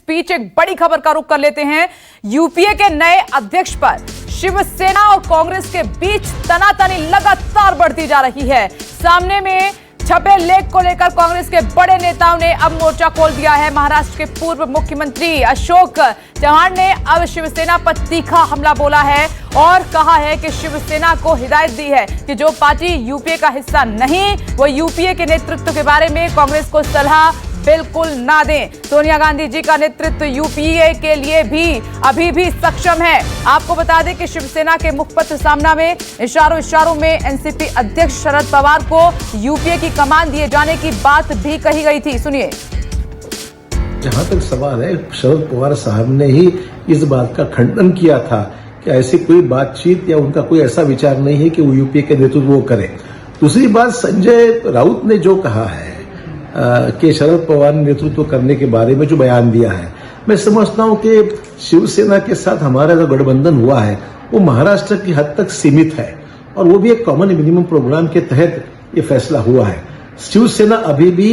Speech. एक बड़ी खबर का रुख कर लेते हैं यूपीए के नए अध्यक्ष पर। शिवसेना और कांग्रेस के बीच तनातनी लगातार बढ़ती जा रही है। सामने में छपे लेख को लेकर कांग्रेस के बड़े नेताओं ने अब मोर्चा खोल दिया है। महाराष्ट्र के पूर्व मुख्यमंत्री अशोक चव्हाण ने अब शिवसेना पर तीखा हमला बोला है और कहा है कि शिवसेना को हिदायत दी है कि जो पार्टी यूपीए का हिस्सा नहीं, वो यूपीए के नेतृत्व के बारे में कांग्रेस को सलाह बिल्कुल ना दें। सोनिया गांधी जी का नेतृत्व यूपीए के लिए भी अभी भी सक्षम है। आपको बता दें कि शिवसेना के मुखपत्र सामना में इशारों में एनसीपी अध्यक्ष शरद पवार को यूपीए की कमान दिए जाने की बात भी कही गई थी। सुनिए। जहां तक सवाल है, शरद पवार साहब ने ही इस बात का खंडन किया था कि ऐसी कोई बातचीत या उनका कोई ऐसा विचार नहीं है कि वो यूपीए के नेतृत्व वो करे। दूसरी बात, संजय राउत ने जो कहा है कि शरद पवार ने नेतृत्व करने के बारे में जो बयान दिया है, मैं समझता हूं कि शिवसेना के साथ हमारा जो गठबंधन हुआ है वो महाराष्ट्र की हद तक सीमित है और वो भी एक कॉमन मिनिमम प्रोग्राम के तहत ये फैसला हुआ है। शिवसेना अभी भी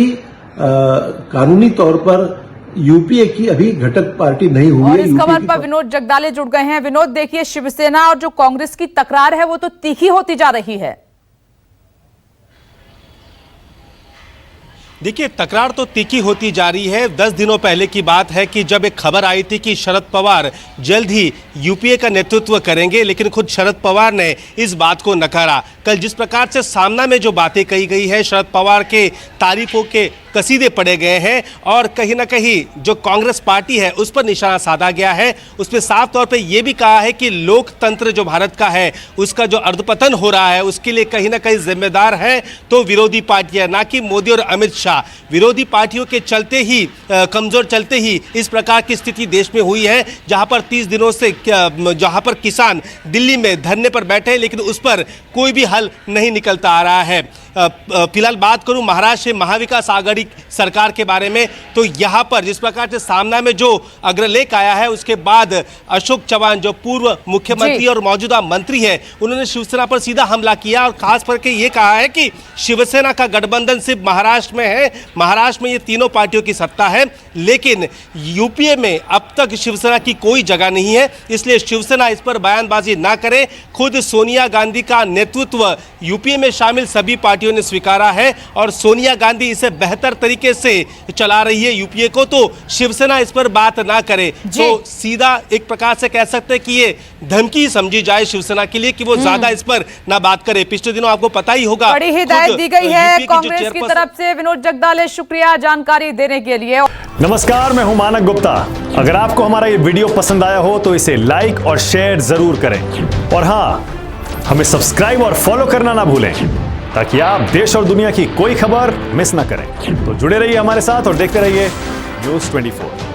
कानूनी तौर पर यूपीए की अभी घटक पार्टी नहीं हुई है। और इस खबर पर विनोद जगदाले जुड़ गए हैं। विनोद, देखिए, शिवसेना और जो कांग्रेस की तकरार है वो तो तीखी होती जा रही है। देखिए, तकरार तो तीखी होती जा रही है। 10 दिनों पहले की बात है कि जब एक खबर आई थी कि शरद पवार जल्द ही यूपीए का नेतृत्व करेंगे, लेकिन खुद शरद पवार ने इस बात को नकारा। कल जिस प्रकार से सामना में जो बातें कही गई है, शरद पवार के तारीफों के कसीदे पड़े गए हैं और कहीं ना कहीं जो कांग्रेस पार्टी है उस पर निशाना साधा गया है। उसमें साफ तौर पे ये भी कहा है कि लोकतंत्र जो भारत का है उसका जो अर्धपतन हो रहा है उसके लिए कहीं ना कहीं जिम्मेदार है तो विरोधी पार्टियां, ना कि मोदी और अमित शाह। विरोधी पार्टियों के चलते ही, कमजोर चलते ही इस प्रकार की स्थिति देश में हुई है, जहां पर 30 दिनों से जहां पर किसान दिल्ली में धरने पर बैठे लेकिन उस पर कोई भी हल नहीं निकलता आ रहा है। फिलहाल बात करूं महाराष्ट्र महाविकास आघाड़ी सरकार के बारे में, तो यहां पर जिस प्रकार से सामना में जो अग्रलेख आया है उसके बाद अशोक चव्हाण जो पूर्व मुख्यमंत्री और मौजूदा मंत्री है, उन्होंने शिवसेना पर सीधा हमला किया और खास करके ये कहा है कि शिवसेना का गठबंधन सिर्फ महाराष्ट्र में है, महाराष्ट्र में ये तीनों पार्टियों की सत्ता है, लेकिन यूपीए में अब तक शिवसेना की कोई जगह नहीं है, इसलिए शिवसेना इस पर बयानबाजी ना करे। खुद सोनिया गांधी का नेतृत्व यूपीए में शामिल सभी पार्टियों ने स्वीकारा है और सोनिया गांधी इसे बेहतर तरीके से चला रही है यूपीए को, तो शिवसेना इस पर बात ना करे तो सीधा एक प्रकार से कह सकते हैं कि ये धमकी समझी जाए शिवसेना के लिए कि वो ज्यादा इस पर ना बात करे। पिछले दिनों आपको पता ही होगा, बड़ी हिदायत दी गई है कांग्रेस की तरफ से। विनोद जगदाले, शुक्रिया जानकारी देने के लिए। नमस्कार, मैं हूं मानक गुप्ता। अगर आपको हमारा ये वीडियो पसंद आया हो तो इसे लाइक और शेयर जरूर करें और हाँ, हमें सब्सक्राइब और फॉलो करना ना भूलें ताकि आप देश और दुनिया की कोई खबर मिस ना करें। तो जुड़े रहिए हमारे साथ और देखते रहिए न्यूज़ 24।